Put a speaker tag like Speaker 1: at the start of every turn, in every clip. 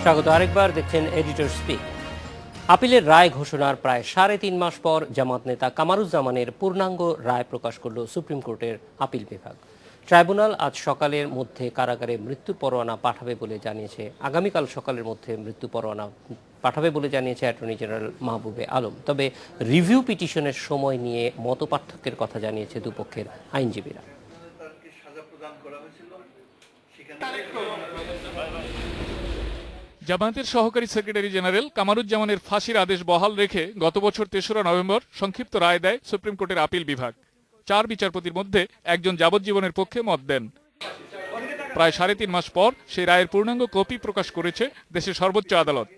Speaker 1: স্বাগত আরেকবার, দেখছেন এডিটর স্পিক। আপিলের রায় ঘোষণার প্রায় 3.5 মাস পর জামাত নেতা কামারুজ্জামানের পূর্ণাঙ্গ রায় প্রকাশ করল সুপ্রিম কোর্টের আপিল বিভাগ। ট্রাইব্যুনাল আজ সকালের মধ্যে কারাগারে মৃত্যু পরোয়ানা পাঠাবে বলে জানিয়েছে, আগামীকাল সকালের মধ্যে মৃত্যু পরোয়ানা পাঠাবে বলে জানিয়েছে অ্যাটর্নি জেনারেল মাহবুবে আলম। তবে রিভিউ পিটিশনের সময় নিয়ে মতপার্থক্যের কথা জানিয়েছে দুপক্ষের আইনজীবীরা।
Speaker 2: জামায়াতের সহকারী সেক্রেটারি জেনারেল কামারুজ্জামানের ফাঁসির আদেশ বহাল রেখে গত বছর 3রা নভেম্বর সংক্ষিপ্ত রায় দেয় সুপ্রিম কোর্টের আপিল বিভাগ। 4 বিচারপতির মধ্যে একজন যাবজ্জীবনের পক্ষে মত দেন। প্রায় 3.5 মাস পর সেই রায়ের পূর্ণাঙ্গ কপি প্রকাশ করেছে দেশের সর্বোচ্চ আদালত।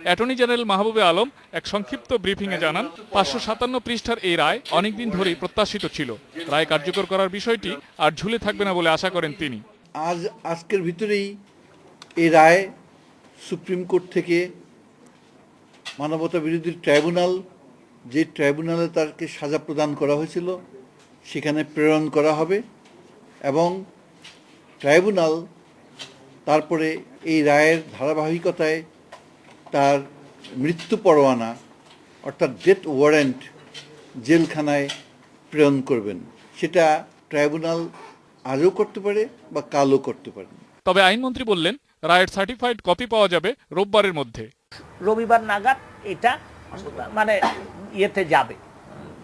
Speaker 2: অ্যাটর্নি জেনারেল মাহবুবে আলম এক সংক্ষিপ্ত ব্রিফিংয়ে জানান, 557 পৃষ্ঠার এই রায় অনেকদিন ধরেই প্রত্যাশিত ছিল। রায় কার্যকর করার বিষয়টি আর ঝুলে থাকবে না বলে আশা করেন তিনি।
Speaker 3: আজকের ভিতরেই এই রায় সুপ্রিম কোর্ট থেকে মানবতা বিরোধী ট্রাইব্যুনাল, যে ট্রাইব্যুনালে তাকে সাজা প্রদান করা হয়েছিল, সেখানে প্রেরণ করা হবে এবং ট্রাইব্যুনাল তারপরে এই রায়ের ধারাবাহিকতায় তার মৃত্যু পরোয়ানা অর্থাৎ ডেথ ওয়ারেন্ট জেলখানায় প্রেরণ করবেন। সেটা ট্রাইব্যুনাল আজও করতে পারে বা কালও করতে পারে।
Speaker 2: তবে আইনমন্ত্রী বললেন, রায়ের সার্টিফাইড কপি পাওয়া যাবে রোববারের মধ্যে।
Speaker 4: রবিবার নাগাদ এটা মানে ইয়েতে যাবে,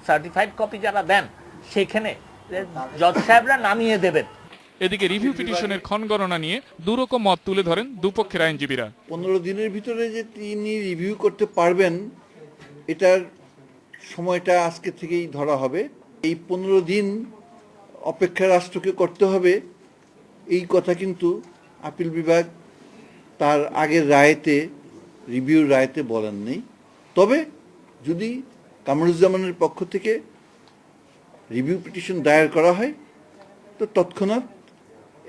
Speaker 4: সার্টিফাইড কপি যারা দেন সেখানে জজ সাহেবরা নামিয়ে দেবেন।
Speaker 2: এদিকে রিভিউ পিটিশনের ক্ষণগণনা নিয়ে দুরকম মত তুলে ধরেন দুপক্ষের আইনজীবীরা।
Speaker 3: 15 দিনের ভিতরে যে তিনি রিভিউ করতে পারবেন, এটার সময়টা আজকে থেকেই ধরা হবে। এই 15 দিন অপেক্ষা রাষ্ট্রকে করতে হবে, এই কথা কিন্তু আপিল বিভাগ তার আগের রায়তে, রিভিউ রায়তে বলেন নেই। তবে যদি কামরুজ্জামানের পক্ষ থেকে রিভিউ পিটিশন দায়ের করা হয়, তো তৎক্ষণাৎ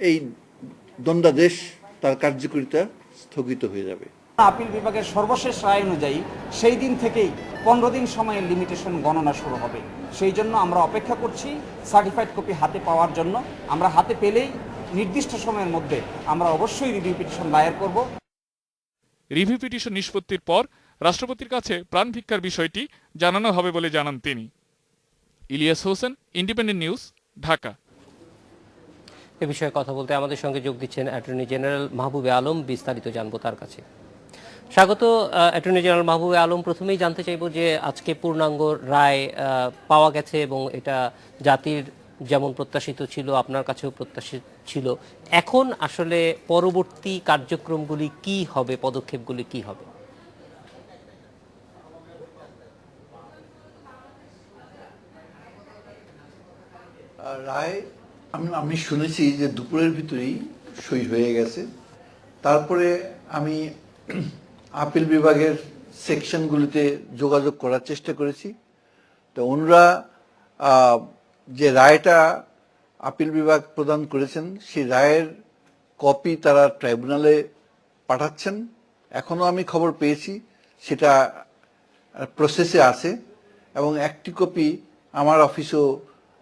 Speaker 3: এই দণ্ডাদেশ, তার কার্যকারিতা স্থগিত হয়ে যাবে।
Speaker 5: আপিল বিভাগের সর্বশেষ রায় অনুযায়ী সেই দিন থেকেই 15 দিন সময়ের লিমিটেশন গণনা শুরু হবে। সেই জন্য আমরা অপেক্ষা করছি সার্টিফাইড কপি হাতে পাওয়ার জন্য। আমরা হাতে পেলেই নির্দিষ্ট সময়ের মধ্যে আমরা অবশ্যই রিভিউ পিটিশন দায়ের করব।
Speaker 2: রিভিউ পিটিশন নিষ্পত্তির পর রাষ্ট্রপতির কাছে প্রাণ ভিক্ষার বিষয়টি জানানো হবে বলে জানান তিনি। Ilias Hossain, independent news, Dhaka.
Speaker 1: এ বিষয়ে কথা বলতে আমাদের সঙ্গে যোগ দিচ্ছেন অ্যাটর্নি জেনারেল মাহবুবে আলম। বিস্তারিত জানবো তার কাছে। স্বাগত অ্যাটর্নি জেনারেল মাহবুবে আলম। প্রথমেই জানতে চাইব যে আজকে পূর্ণাঙ্গ রায় পাওয়া গেছে এবং এটা জাতির যেমন প্রত্যাশিত ছিল, আপনার কাছেও প্রত্যাশিত ছিল। এখন আসলে পরবর্তী কার্যক্রমগুলি কি হবে, পদক্ষেপগুলি কি হবে?
Speaker 3: রায় আমি শুনেছি যে দুপুরের ভিতরেই সই হয়ে গেছে। তারপরে আমি আপিল বিভাগের সেকশনগুলিতে যোগাযোগ করার চেষ্টা করেছি। তো ওনারা যে রায়টা আপিল বিভাগ প্রদান করেছেন, সেই রায়ের কপি তারা ট্রাইব্যুনালে পাঠাচ্ছেন। এখনও আমি খবর পেয়েছি সেটা প্রসেসে আছে এবং একটি কপি আমার অফিসেও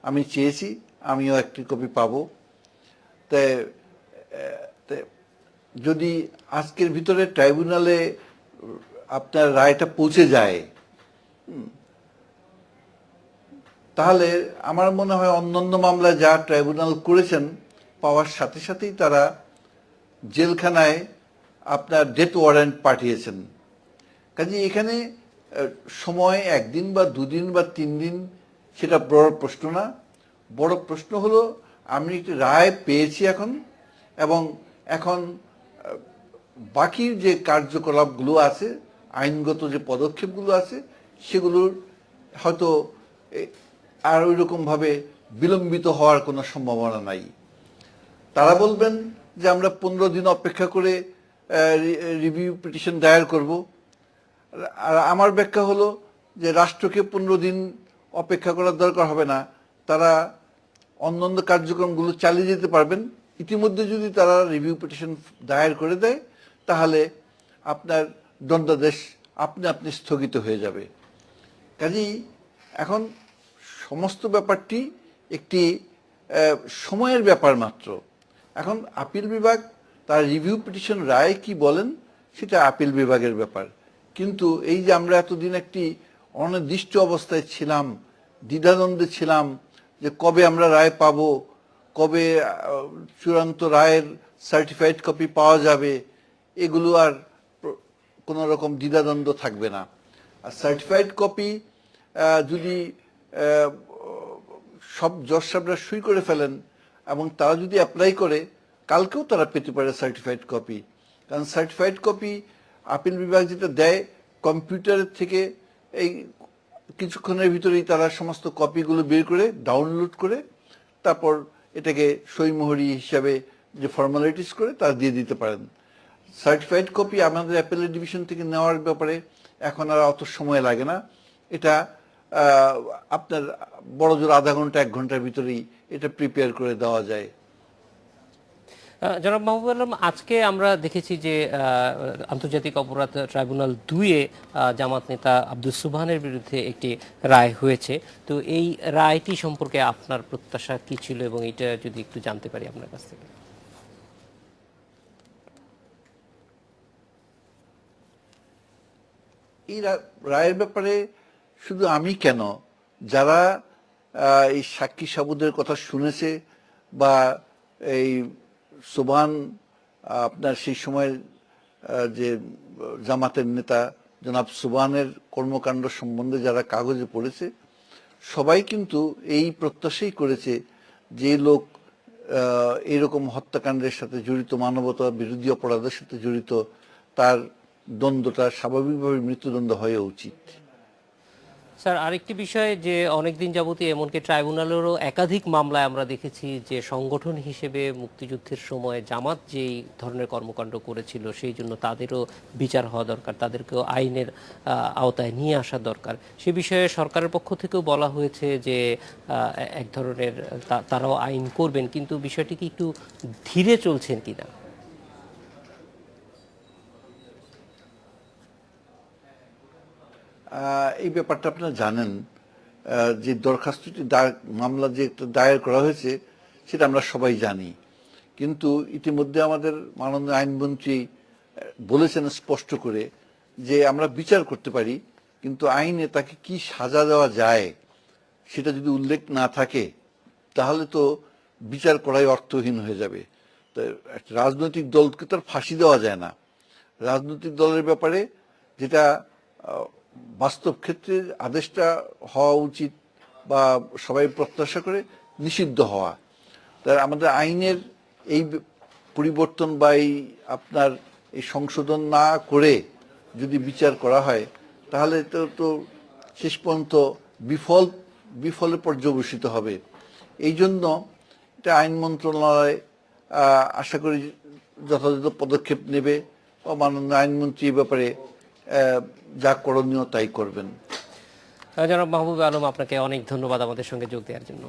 Speaker 3: আমি চেয়েছি, আমিও একটি কপি পাবো। তাই যদি আজকের ভিতরে ট্রাইব্যুনালে আপনার রায়টা পৌঁছে যায়, তাহলে আমার মনে হয় অন্যান্য মামলা যা ট্রাইব্যুনাল করেছেন, পাওয়ার সাথে সাথেই তারা জেলখানায় আপনার ডেথ ওয়ারেন্ট পাঠিয়েছেন। কাজে এখানে সময় 1 দিন বা 2 দিন বা 3 দিন সেটা বড় প্রশ্ন না। বড় প্রশ্ন হলো আমি একটি রায় পেয়েছি এখন, এবং এখন বাকি যে কার্যকলাপগুলো আছে, আইনগত যে পদক্ষেপগুলো আছে, সেগুলোর হয়তো আর ওই রকমভাবে বিলম্বিত হওয়ার কোনো সম্ভাবনা নাই। তারা বলবেন যে আমরা 15 দিন অপেক্ষা করে রিভিউ পিটিশন দায়ের করব। আর আমার ব্যাখ্যা হলো যে রাষ্ট্রকে 15 দিন অপেক্ষা করার দরকার হবে না, তারা অন্যান্য কার্যক্রমগুলো চালিয়ে যেতে পারবেন। ইতিমধ্যে যদি তারা রিভিউ পিটিশন দায়ের করে দেয়, তাহলে আপনার দণ্ডাদেশ আপনি আপনি স্থগিত হয়ে যাবে। কাজেই এখন সমস্ত ব্যাপারটি একটি সময়ের ব্যাপার মাত্র। এখন আপিল বিভাগ তার রিভিউ পিটিশন রায় কি বলেন সেটা আপিল বিভাগের ব্যাপার। কিন্তু এই যে আমরা এতদিন একটি অনির্দিষ্ট অবস্থায় ছিলাম, দ্বিধাদ্বন্দ্বে ছিলাম যে কবে আমরা রায় পাবো, কবে চূড়ান্ত রায়ের সার্টিফাইড কপি পাওয়া যাবে, এগুলো আর কোনো রকম দ্বিধাদ্বন্দ্ব থাকবে না। আর সার্টিফাইড কপি যদি সব জজ সাহেবরা সই করে ফেলেন এবং তারা যদি অ্যাপ্লাই করে, কালকেও তারা পেতে পারে সার্টিফাইড কপি। কারণ সার্টিফাইড কপি আপিল বিভাগ যেটা দেয়, কম্পিউটারের থেকে এই কিছুক্ষণের ভিতরেই তারা সমস্ত কপিগুলো বের করে ডাউনলোড করে তারপর এটাকে সইমোহরি হিসাবে যে ফর্মালিটিস করে তারা দিয়ে দিতে পারেন। সার্টিফাইড কপি আমাদের অ্যাপেলেট ডিভিশন থেকে নেওয়ার ব্যাপারে এখন আর অত সময় লাগে না। এটা আপনার বড় জোর আধা ঘন্টা 1 ঘন্টার ভিতরেই এটা প্রিপেয়ার করে দেওয়া যায়।
Speaker 1: জনাব মাহবুব আলম, আজকে আমরা দেখেছি যে আন্তর্জাতিক অপরাধ ট্রাইব্যুনাল 2-এ জামাত নেতা আব্দুস সুবহানের বিরুদ্ধে একটি রায় হয়েছে। তো এই রায়টি সম্পর্কে আপনার প্রত্যাশা কি ছিল এবং এটা যদি একটু জানতে পারি আপনার কাছ থেকে।
Speaker 3: এই রায়ের ব্যাপারে শুধু আমি কেন, যারা এই সাক্ষী সাবুদের কথা শুনেছে বা এই সুবহান আপনার সেই সময়ের যে জামাতের নেতা জনাব সুবহানের কর্মকাণ্ড সম্বন্ধে যারা কাগজে পড়েছে, সবাই কিন্তু এই প্রত্যাশাই করেছে যে লোক এইরকম হত্যাকাণ্ডের সাথে জড়িত, মানবতা বিরোধী অপরাধের সাথে জড়িত, তার দ্বন্দ্বটা স্বাভাবিকভাবে মৃত্যুদণ্ড হওয়া উচিত।
Speaker 1: স্যার, আরেকটি বিষয় যে অনেকদিন যাবতীয় এমনকি ট্রাইব্যুনালেরও একাধিক মামলায় আমরা দেখেছি যে সংগঠন হিসেবে মুক্তিযুদ্ধের সময় জামাত যেই ধরনের কর্মকাণ্ড করেছিল সেই জন্য তাদেরও বিচার হওয়া দরকার, তাদেরকেও আইনের আওতায় নিয়ে আসা দরকার। সে বিষয়ে সরকারের পক্ষ থেকেও বলা হয়েছে যে এক ধরনের তারাও আইন করবেন, কিন্তু বিষয়টি কি একটু ধীরে চলছেন কিনা?
Speaker 3: এই ব্যাপারটা আপনারা জানেন যে দরখাস্তটি মামলা যে দায়ের করা হয়েছে সেটা আমরা সবাই জানি, কিন্তু ইতিমধ্যে আমাদের মাননীয় আইনমন্ত্রী বলেছেন স্পষ্ট করে যে আমরা বিচার করতে পারি, কিন্তু আইনে তাকে কি সাজা দেওয়া যায় সেটা যদি উল্লেখ না থাকে তাহলে তো বিচার করাই অর্থহীন হয়ে যাবে। তো রাজনৈতিক দলকে তো আর ফাঁসি দেওয়া যায় না। রাজনৈতিক দলের ব্যাপারে যেটা বাস্তব ক্ষেত্রে আদেশটা হওয়া উচিত বা সবাই প্রত্যাশা করে নিষিদ্ধ হওয়া। তাই আমাদের আইনের এই পরিবর্তন বা এই আপনার এই সংশোধন না করে যদি বিচার করা হয় তাহলে তো শেষ পর্যন্ত বিফলে পর্যবসিত হবে। এই জন্য এটা আইন মন্ত্রণালয় আশা করি যথাযথ পদক্ষেপ নেবে ও মাননীয় আইনমন্ত্রী এই ব্যাপারে যা করণীয় তাই করবেন।
Speaker 1: জনাব মাহবুব আলম, আপনাকে অনেক ধন্যবাদ আমাদের সঙ্গে যোগ দেওয়ার জন্য।